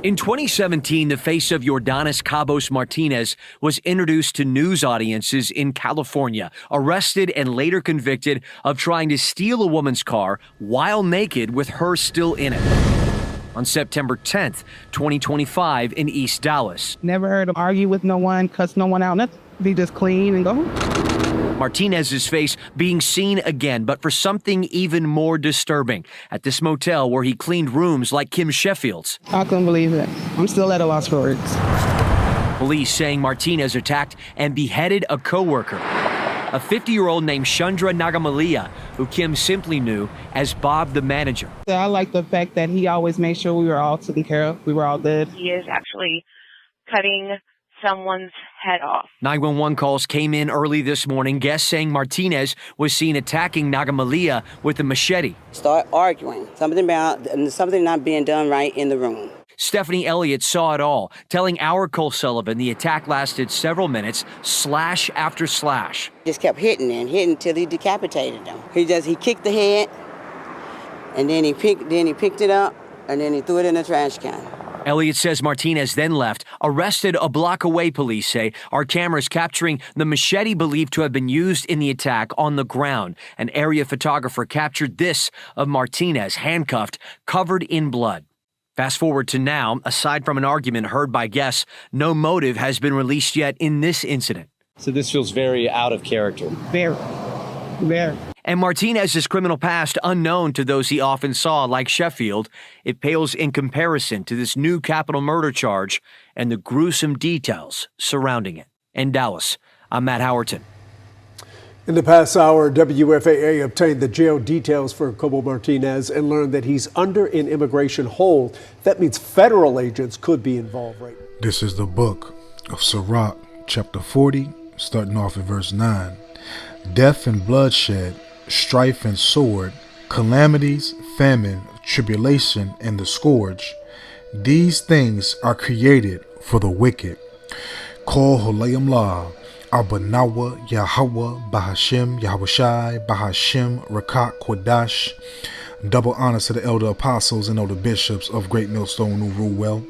In 2017, the face of Yordanis Cabos Martinez was introduced to news audiences in California, arrested and later convicted of trying to steal a woman's car while naked with her still in it. On September 10th, 2025 in East Dallas. Never heard him argue with no one, cuss no one out, nothing. Be just clean and go home. Martinez's face being seen again, but for something even more disturbing, at this motel where he cleaned rooms like Kim Sheffield's. I couldn't believe it. I'm still at a loss for words. Police saying Martinez attacked and beheaded a coworker, a 50-year-old named Chandra Nagamalia, who Kim simply knew as Bob the manager. I like the fact that he always made sure we were all taken care of. We were all good. He is actually cutting someone's head off. 911 calls came in early this morning, guests saying Martinez was seen attacking Nagamalia with a machete. Start arguing, something not being done right in the room. Stephanie Elliott saw it all, telling our Cole Sullivan the attack lasted several minutes, slash after slash. Just kept hitting until he decapitated him. He kicked the head, and then he picked it up, and then he threw it in the trash can. Elliott says Martinez then left, arrested a block away, police say. Our cameras capturing the machete believed to have been used in the attack on the ground. An area photographer captured this of Martinez, handcuffed, covered in blood. Fast forward to now, aside from an argument heard by guests, no motive has been released yet in this incident. So this feels very out of character. Very. And Martinez's criminal past, unknown to those he often saw, like Sheffield, it pales in comparison to this new capital murder charge and the gruesome details surrounding it. In Dallas, I'm Matt Howerton. In the past hour, WFAA obtained the jail details for Cabo Martinez and learned that he's under an immigration hold. That means federal agents could be involved right now. This is the book of Sirach, chapter 40, starting off at verse 9. Death and bloodshed, strife and sword, calamities, famine, tribulation, and the scourge. These things are created for the wicked. Kol Holayim La, Abanawa, Yahweh, Bahashem, Yahushai, Bahashem, Rakak, Quadash. Double honors to the elder apostles and elder bishops of Great Millstone who rule well.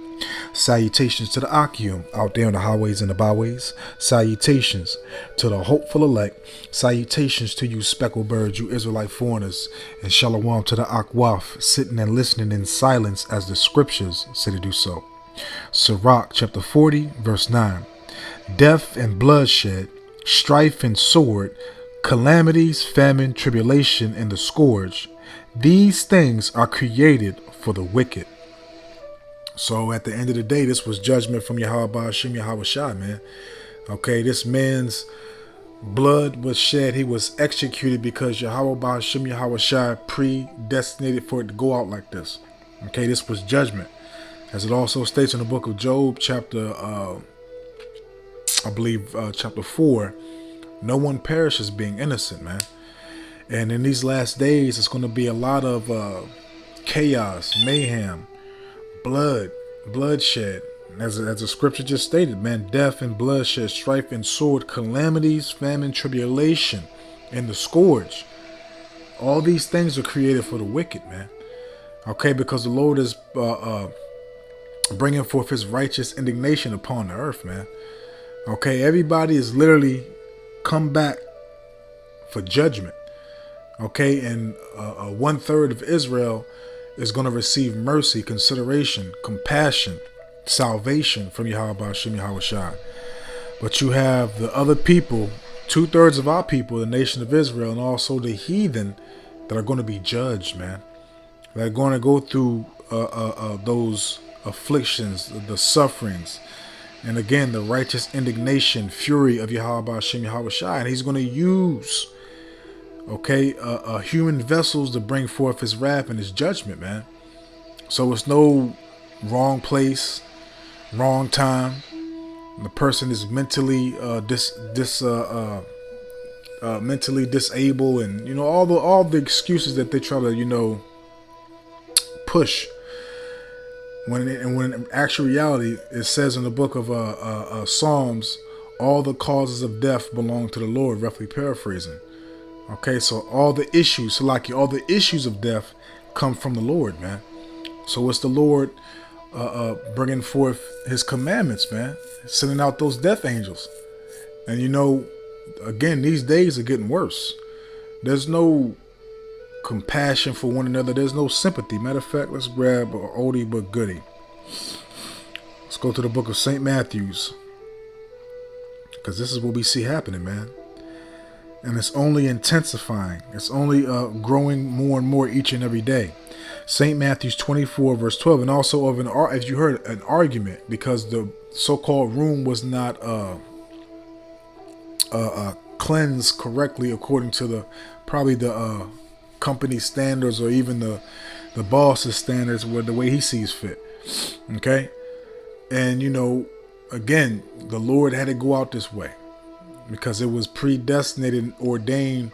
Salutations to the Akim out there on the highways and the byways. Salutations to the hopeful elect. Salutations to you speckled birds, you Israelite foreigners. And shalom to the Akwaf, sitting and listening in silence as the scriptures say to do so. Sirach chapter 40 verse 9. Death and bloodshed, strife and sword, calamities, famine, tribulation, and the scourge. These things are created for the wicked. So at the end of the day, this was judgment from Yahweh Ba'ashim Yahweh Shai, man. Okay, this man's blood was shed. He was executed because Yahweh Ba'ashim Yahweh Shai predestinated for it to go out like this. Okay, this was judgment. As it also states in the book of Job, chapter, chapter 4, no one perishes being innocent, man. And in these last days, it's going to be a lot of chaos, mayhem, bloodshed. As the scripture just stated, man, death and bloodshed, strife and sword, calamities, famine, tribulation, and the scourge. All these things are created for the wicked, man. Okay, because the Lord is bringing forth his righteous indignation upon the earth, man. Okay, everybody is literally come back for judgment. Okay, and 1/3 of Israel is going to receive mercy, consideration, compassion, salvation from Yahweh Ba'ashim Yahweh Shai. But you have the other people, 2/3 of our people, the nation of Israel, and also the heathen that are going to be judged, man. They're going to go through those afflictions, the sufferings, and again, the righteous indignation, fury of Yahweh Ba'ashim Yahweh Shai. And he's going to use human vessels to bring forth his wrath and his judgment, man. So it's no wrong place, wrong time. The person is mentally mentally disabled, and all the excuses that they try to push. When in actual reality, it says in the book of Psalms, all the causes of death belong to the Lord, roughly paraphrasing. Okay, so all the issues of death come from the Lord, man. So it's the Lord bringing forth his commandments, man, sending out those death angels. And you know, again, these days are getting worse. There's no compassion for one another. There's no sympathy. Matter of fact, let's grab an oldie but goodie. Let's go to the book of St. Matthew's, because this is what we see happening, man. And it's only intensifying. It's only growing more and more each and every day. St. Matthew's 24 verse 12, and also of as you heard, an argument, because the so-called room was not cleansed correctly according to the company standards, or even the boss's standards, with the way he sees fit. Okay, and you know, again, the Lord had to go out this way because it was predestinated, ordained,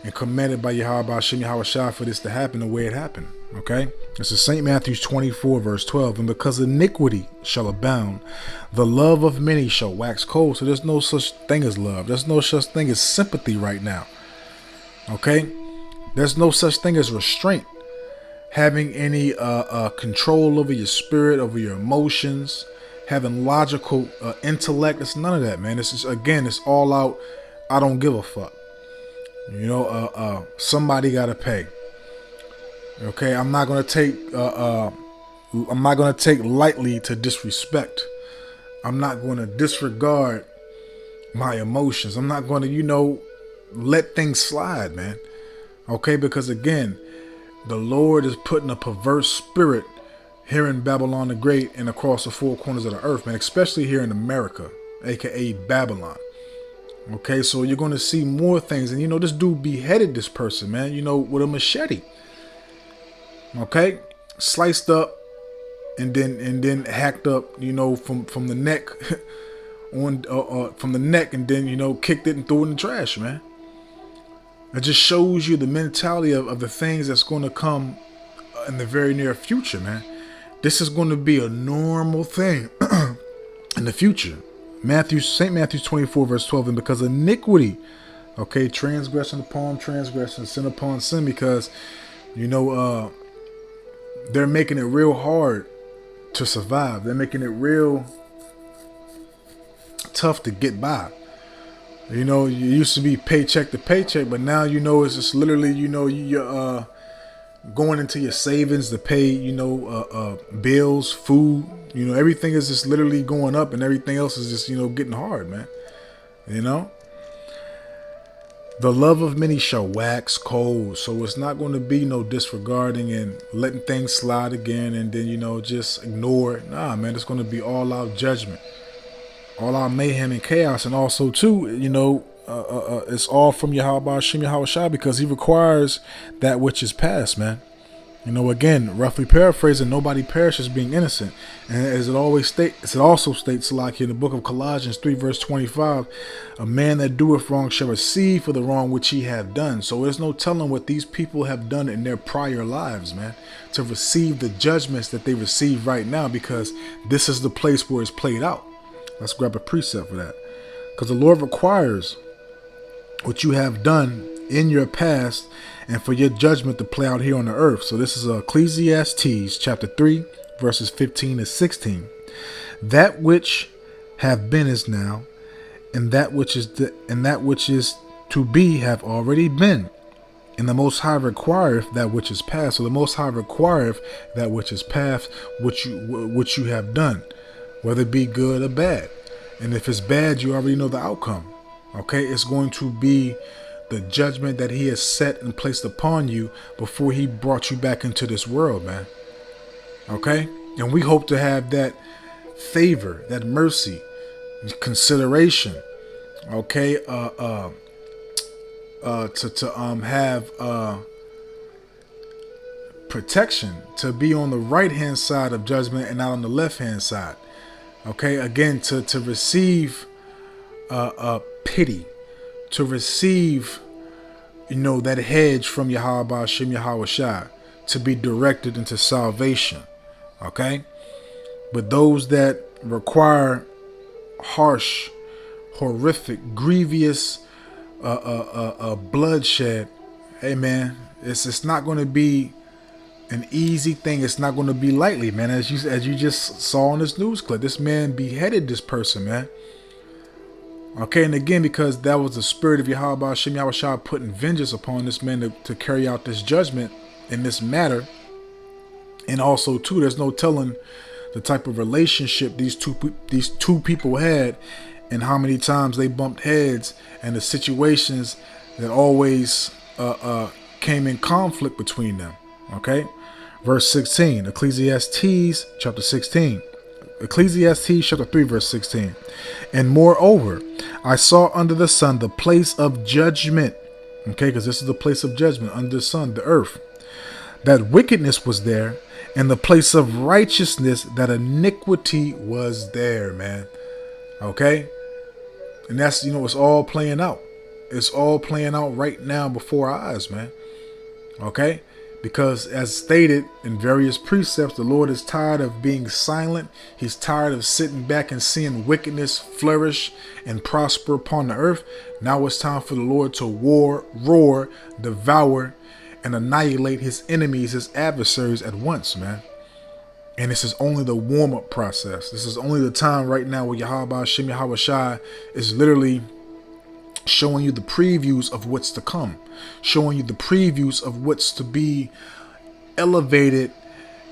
and commanded by Yahweh Hashem Yahweh Shah for this to happen the way it happened. Okay, this is St. Matthew's 24 verse 12, and because iniquity shall abound, the love of many shall wax cold. So there's no such thing as love. There's no such thing as sympathy right now. Okay, there's no such thing as restraint, having any control over your spirit, over your emotions, having logical intellect. It's none of that, man. It's just, again, it's all out. I don't give a fuck. You know, somebody got to pay. Okay, I'm not gonna take lightly to disrespect. I'm not going to disregard my emotions. I'm not going to, you know, let things slide, man. Okay, because again, the Lord is putting a perverse spirit here in Babylon the Great and across the four corners of the earth, man, especially here in America, aka Babylon. Okay, so you're going to see more things. And you know, this dude beheaded this person, man, you know, with a machete. Okay, sliced up and then hacked up, you know, from the neck on from the neck, and then, you know, kicked it and threw it in the trash, man. It just shows you the mentality of the things that's going to come in the very near future, man. This is going to be a normal thing in the future. St. Matthew 24 verse 12, and because iniquity, okay, transgression upon transgression, sin upon sin, because, you know, they're making it real hard to survive. They're making it real tough to get by. You know, you used to be paycheck to paycheck, but now, you know, it's just literally, you know, you're going into your savings to pay, you know, bills, food. You know, everything is just literally going up, and everything else is just, you know, getting hard, man. You know? The love of many shall wax cold. So it's not going to be no disregarding and letting things slide again and then, you know, just ignore it. Nah, man, it's going to be all out judgment, all out mayhem and chaos. And also, too, you know, it's all from Yahweh Hashem Yahweh Shah, because he requires that which is past, man. You know, again, roughly paraphrasing, nobody perishes being innocent. And as it also states, like in the book of Colossians 3 verse 25, a man that doeth wrong shall receive for the wrong which he have done. So there's no telling what these people have done in their prior lives, man, to receive the judgments that they receive right now, because this is the place where it's played out. Let's grab a precept for that. Because the Lord requires what you have done in your past and for your judgment to play out here on the earth. So this is Ecclesiastes chapter 3 verses 15 to 16. That which have been is now, and that which is to be have already been. And the Most High requireth that which is past. So the Most High requireth that which is past, which you have done, whether it be good or bad. And if it's bad, you already know the outcome. Okay, it's going to be the judgment that he has set and placed upon you before he brought you back into this world, man. Okay, and we hope to have that favor, that mercy, consideration. Okay, to have protection, to be on the right hand side of judgment and not on the left hand side. Okay, again, to receive pity, to receive, you know, that hedge from Yahweh Hashem Yahweh Shai, to be directed into salvation. Okay, but those that require harsh, horrific, grievous bloodshed, hey man, it's not going to be an easy thing. It's not going to be lightly, man. As you just saw in this news clip, this man beheaded this person, man. Okay, and again, because that was the spirit of Yahweh Hashem Yahushua putting vengeance upon this man to carry out this judgment in this matter. And also, too, there's no telling the type of relationship these two people had, and how many times they bumped heads, and the situations that always came in conflict between them. Okay, verse 16, Ecclesiastes chapter 16. Ecclesiastes chapter 3 verse 16. And moreover, I saw under the sun the place of judgment. Okay, because this is the place of judgment under the sun, the earth. That wickedness was there, and the place of righteousness, that iniquity was there, man. Okay, and that's, it's all playing out. It's all playing out right now before our eyes, man. Okay. Because as stated in various precepts, the Lord is tired of being silent. He's tired of sitting back and seeing wickedness flourish and prosper upon the earth. Now it's time for the Lord to roar, devour, and annihilate his enemies, his adversaries at once, man. And this is only the warm-up process. This is only the time right now where Yahweh Hashem Yahushua is literally showing you the previews of what's to come, showing you the previews of what's to be elevated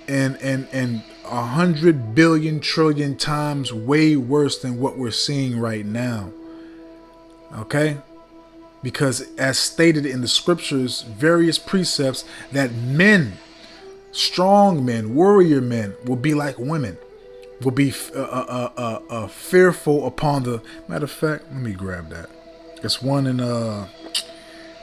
and 100 billion trillion times way worse than what we're seeing right now. Okay, because as stated in the scriptures, various precepts, that men, strong men, warrior men, will be like women, will be fearful upon the matter of fact. Let me grab that. It's one in I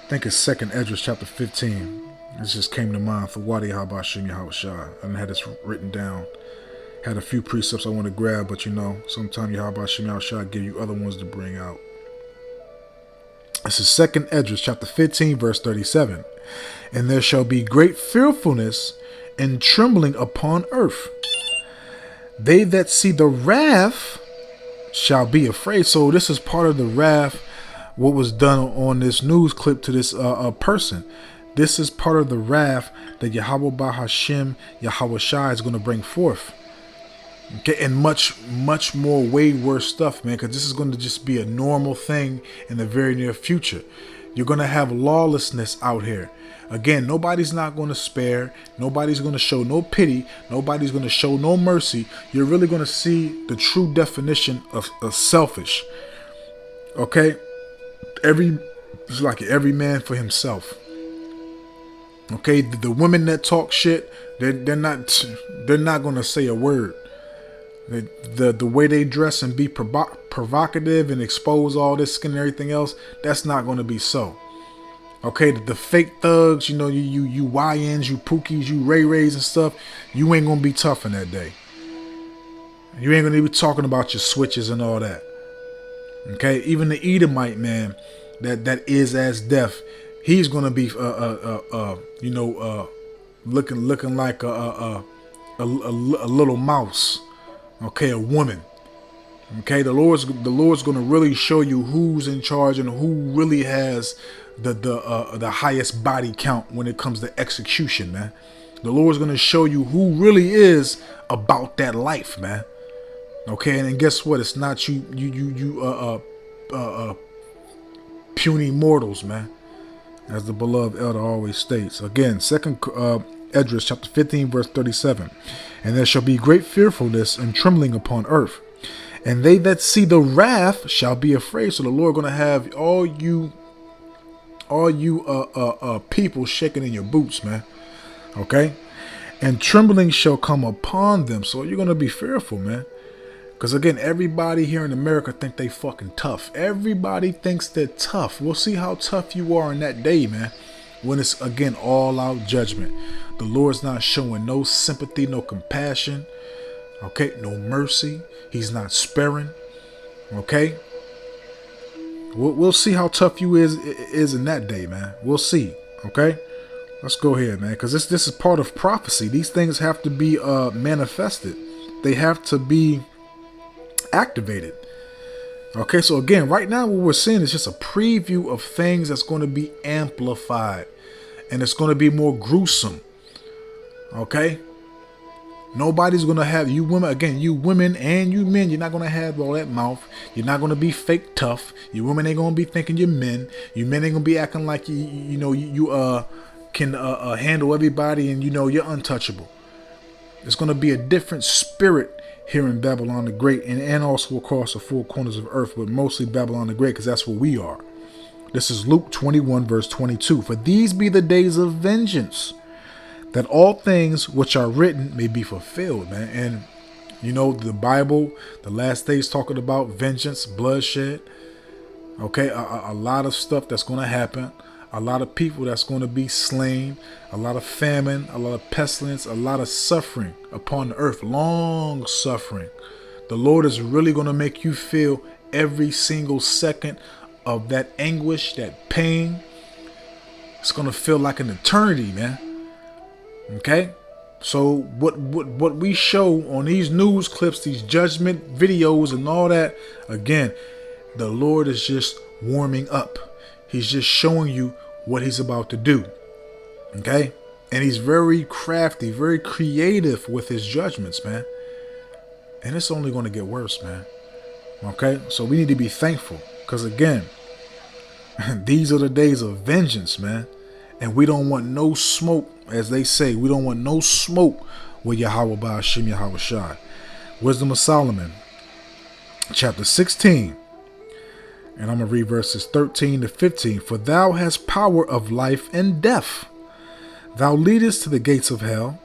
think it's 2nd Esdras chapter 15. It just came to mind for Wadi Habashim Yahushua. And I had this written down. Had a few precepts I want to grab, but sometimes Yahabashim Yahushua give you other ones to bring out. This is 2nd Esdras chapter 15 verse 37. And there shall be great fearfulness and trembling upon earth. They that see the wrath shall be afraid. So this is part of the wrath, what was done on this news clip to this person. This is part of the wrath that Yahweh Hashem Yahushua is going to bring forth. Okay, and much more way worse stuff, man, because this is going to just be a normal thing in the very near future. You're going to have lawlessness out here. Again, nobody's not going to spare. Nobody's going to show no pity. Nobody's going to show no mercy. You're really going to see the true definition of selfish. Okay, it's like every man for himself. Okay, the women that talk shit, they're not going to say a word. The way they dress and be provocative and expose all this skin and everything else, that's not going to be so. Okay, the fake thugs, you YNs, you Pookies, you Ray Rays and stuff, you ain't going to be tough in that day. You ain't going to be talking about your switches and all that. Okay, even the Edomite man that is as deaf, he's going to be looking like a little mouse. Okay, a woman. Okay, the Lord's going to really show you who's in charge and who really has the highest body count when it comes to execution, man. The Lord's going to show you who really is about that life, man. Okay, and guess what? It's not you puny mortals, man. As the beloved elder always states. Again, 2nd Esdras chapter 15 verse 37. And there shall be great fearfulness and trembling upon earth, and they that see the wrath shall be afraid. So the Lord going to have all you people shaking in your boots, man. Okay, and trembling shall come upon them. So you're going to be fearful, man. Because again, everybody here in America think they fucking tough. Everybody thinks they're tough. We'll see how tough you are in that day, man. When it's, again, all out judgment. The Lord's not showing no sympathy, no compassion. Okay, no mercy. He's not sparing. Okay. We'll see how tough you is in that day, man. We'll see. Okay. Let's go ahead, man. Because this is part of prophecy. These things have to be manifested. They have to be activated. Okay, so again, right now what we're seeing is just a preview of things that's going to be amplified, and it's going to be more gruesome. Okay? Nobody's going to have, you women, again, you women and you men, you're not going to have all that mouth. You're not going to be fake tough. You women ain't going to be thinking you're men. You men ain't going to be acting like you can handle everybody and you're untouchable. There's going to be a different spirit here in Babylon the Great and also across the four corners of earth, but mostly Babylon the Great because that's what we are. This is Luke 21 verse 22. For these be the days of vengeance, that all things which are written may be fulfilled, man. And the Bible, the last days talking about vengeance, bloodshed. Okay, a lot of stuff that's going to happen. A lot of people that's going to be slain. A lot of famine, a lot of pestilence, a lot of suffering upon the earth. Long suffering. The Lord is really going to make you feel every single second of that anguish, that pain. It's going to feel like an eternity, man. Okay, so what we show on these news clips, these judgment videos and all that, again, the Lord is just warming up. He's just showing you what he's about to do. Okay, and he's very crafty, very creative with his judgments, man. And it's only going to get worse, man. Okay, so we need to be thankful because, again, these are the days of vengeance, man. And we don't want no smoke, as they say. We don't want no smoke with Yahweh Ba'ashim Yahweh Shai. Wisdom of Solomon, chapter 16. And I'm going to read verses 13 to 15. For thou hast power of life and death. Thou leadest to the gates of hell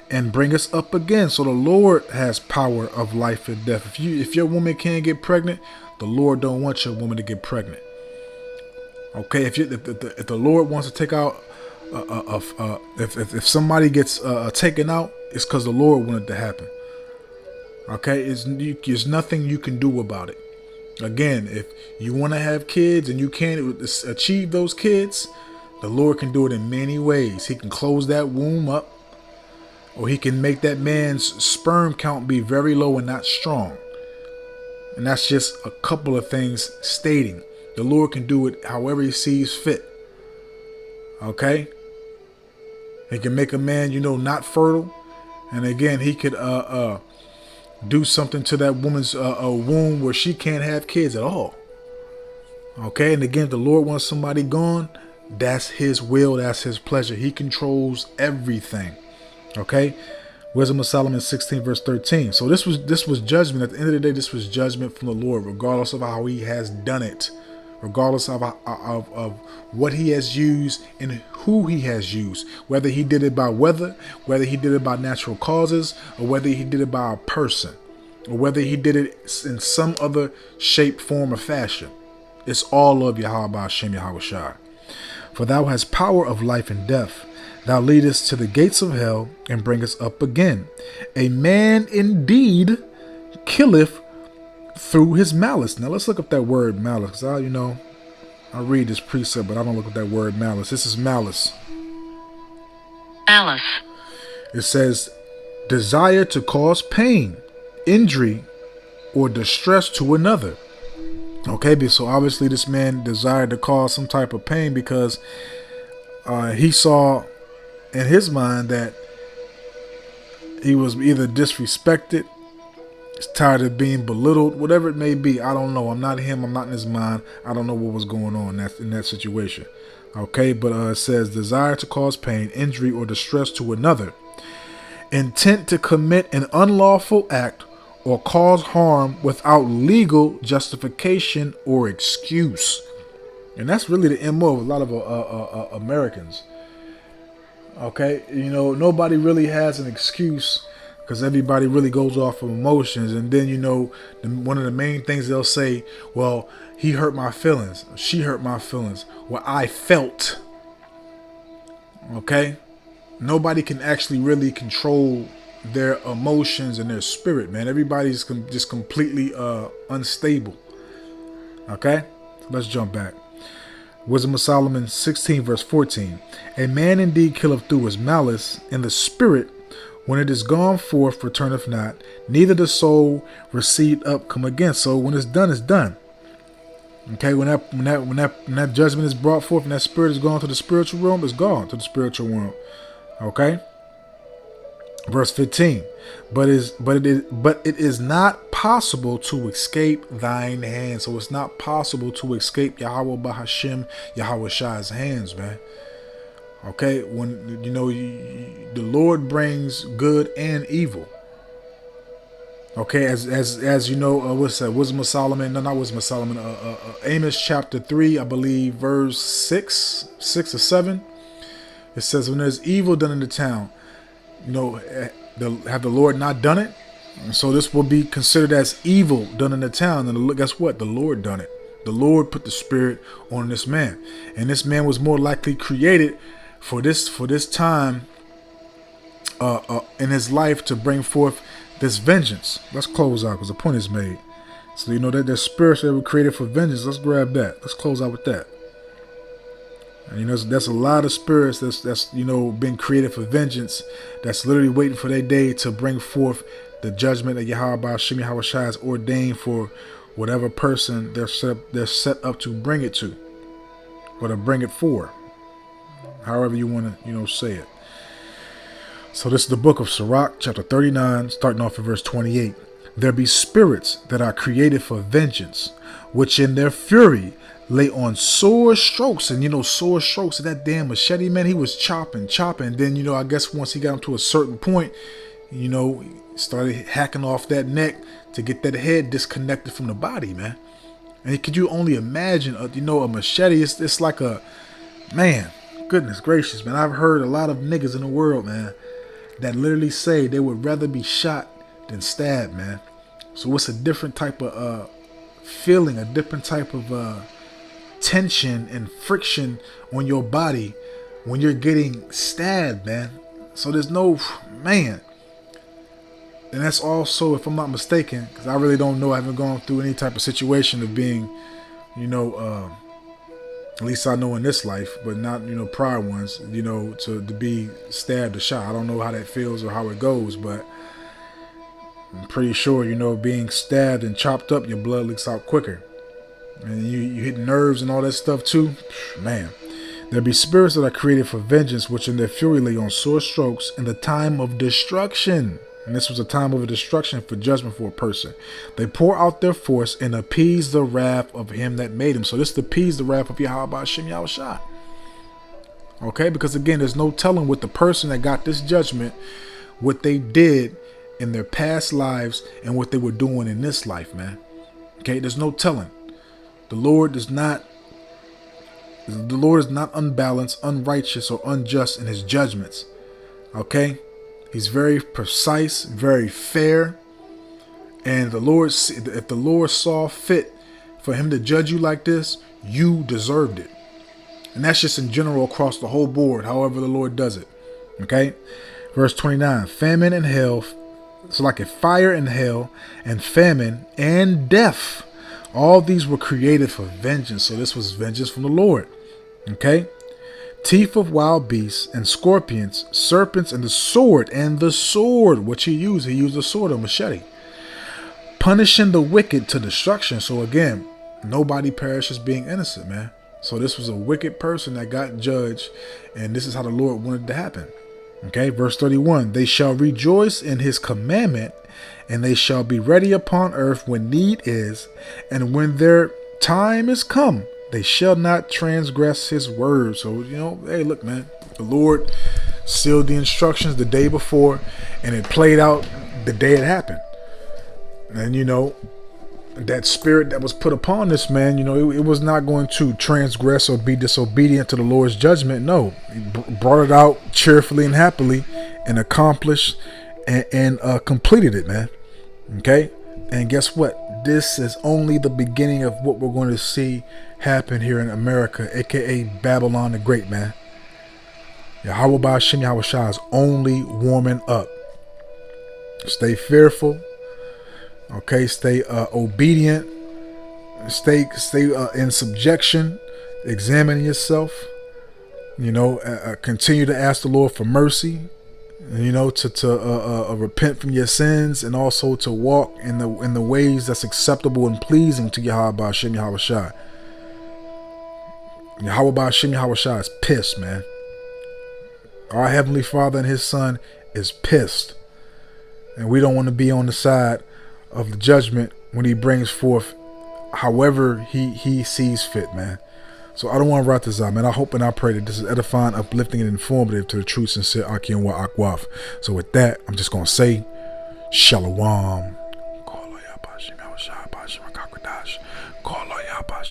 and bringest up again. So the Lord has power of life and death. If your woman can't get pregnant, the Lord don't want your woman to get pregnant. Okay, if the Lord wants to take out, if somebody gets taken out, it's because the Lord wanted it to happen. Okay, there's nothing you can do about it. Again, if you want to have kids and you can't achieve those kids, the Lord can do it in many ways. He can close that womb up, or he can make that man's sperm count be very low and not strong. And that's just a couple of things stating. The Lord can do it however he sees fit. Okay? He can make a man, not fertile. And again, he could do something to that woman's womb where she can't have kids at all. Okay? And again, if the Lord wants somebody gone, that's his will, that's his pleasure. He controls everything. Okay? Wisdom of Solomon 16 verse 13. So this was judgment. At the end of the day, this was judgment from the Lord, regardless of how he has done it. Regardless of what he has used and who he has used, whether he did it by weather, whether he did it by natural causes, or whether he did it by a person, or whether he did it in some other shape, form, or fashion. It's all of Yahweh Ba'ashim Yahweh Shai. For thou hast power of life and death. Thou leadest to the gates of hell and bringest up again. A man indeed killeth through his malice. Now let's look up that word malice. I read this precept, but I don't look up that word malice. This is malice. Malice. It says desire to cause pain, injury, or distress to another. Okay, so obviously this man desired to cause some type of pain because he saw in his mind that he was either disrespected, he's tired of being belittled, whatever it may be. I don't know. I'm not him. I'm not in his mind. I don't know what was going on in that situation. Okay, but it says desire to cause pain, injury, or distress to another. Intent to commit an unlawful act or cause harm without legal justification or excuse. And that's really the MO of a lot of Americans. Okay, nobody really has an excuse because everybody really goes off of emotions. And then, one of the main things they'll say, well, he hurt my feelings. She hurt my feelings. Well, I felt. Okay, nobody can actually really control their emotions and their spirit, man. Everybody's just completely unstable. Okay, so let's jump back. Wisdom of Solomon 16 verse 14. A man indeed killeth through his malice, and the spirit, when it is gone forth, returneth not, neither the soul received up come again. So when it's done, it's done. Okay, when that judgment is brought forth and that spirit is gone to the spiritual realm, it's gone to the spiritual realm. Okay. Verse 15. But it is not possible to escape thine hand. So it's not possible to escape Yahweh Bahashim, Yahweh Shai's hands, man. Okay, when the Lord brings good and evil. Okay, as you know, what's that? Wisdom of Solomon? No, not Wisdom of Solomon. Amos chapter 3, I believe, verse 6 or 7. It says, when there's evil done in the town, have the Lord not done it? And so this will be considered as evil done in the town. And guess what? The Lord done it. The Lord put the spirit on this man, and this man was more likely created for this time in his life to bring forth this vengeance. Let's close out because the point is made. So that there's spirits that were created for vengeance. Let's grab that. Let's close out with that. And that's a lot of spirits that's been created for vengeance, that's literally waiting for their day to bring forth the judgment that Yahweh Ba'ashim Yahweh Shai has ordained for whatever person they're set up to bring it to, or to bring it for, however you want to say it. So this is the book of Sirach, chapter 39, starting off at verse 28. There be spirits that are created for vengeance, which in their fury lay on sore strokes. And sore strokes of that damn machete, man, he was chopping. Then, I guess once he got him to a certain point, he started hacking off that neck to get that head disconnected from the body, man. And could you only imagine, a machete? It's like a, man, goodness gracious, man. I've heard a lot of niggas in the world, man, that literally say they would rather be shot than stabbed, man. So it's a different type of feeling, a different type of tension and friction on your body when you're getting stabbed, man. So there's no, man. And that's also, if I'm not mistaken, because I really don't know, I haven't gone through any type of situation of being, at least I know in this life, but not, prior ones, to be stabbed or shot. I don't know how that feels or how it goes, but I'm pretty sure, being stabbed and chopped up, your blood leaks out quicker. And you hit nerves and all that stuff too. Man, there be spirits that are created for vengeance, which in their fury lay on sore strokes in the time of destruction. And this was a time of destruction for judgment for a person. They pour out their force and appease the wrath of him that made him. So this appease the wrath of Yahweh Ba'ashim Yahweh Shai. Okay, because again, there's no telling what the person that got this judgment, what they did in their past lives and what they were doing in this life, man. Okay, there's no telling. The Lord is not unbalanced, unrighteous, or unjust in his judgments. Okay? He's very precise, very fair. And if the Lord saw fit for him to judge you like this, you deserved it. And that's just in general across the whole board, however the Lord does it. Okay? Verse 29, famine and hell, so like a fire and hell and famine and death. All these were created for vengeance. So this was vengeance from the Lord. Okay? Teeth of wild beasts and scorpions, serpents, and the sword, which he used a sword, a machete, punishing the wicked to destruction. So again, nobody perishes being innocent, man. So this was a wicked person that got judged, and this is how the Lord wanted to happen. Okay, verse 31, they shall rejoice in his commandment, and they shall be ready upon earth when need is, and when their time is come, they shall not transgress his word. So, hey, look, man, the Lord sealed the instructions the day before, and it played out the day it happened. And, that spirit that was put upon this man, it was not going to transgress or be disobedient to the Lord's judgment. No, he brought it out cheerfully and happily and accomplished and completed it, man. Okay. And guess what? This is only the beginning of what we're going to see happen here in America, aka Babylon the Great, man. Yahweh Ba'ashim Yahweh Shai is only warming up. Stay fearful. Okay, stay obedient. Stay in subjection. Examine yourself. Continue to ask the Lord for mercy. To repent from your sins, and also to walk in the ways that's acceptable and pleasing to Yahweh Ba'ashim Yahweh Shai. Yahweh Ba'ashim Yahweh Shai is pissed, man. Our Heavenly Father and his Son is pissed. And we don't want to be on the side of the judgment when he brings forth however he sees fit, man. So I don't want to write this out, man. I hope and I pray that this is edifying, uplifting, and informative to the true, sincere Aki and Wa Akwaf. So with that, I'm just going to say, Shalom.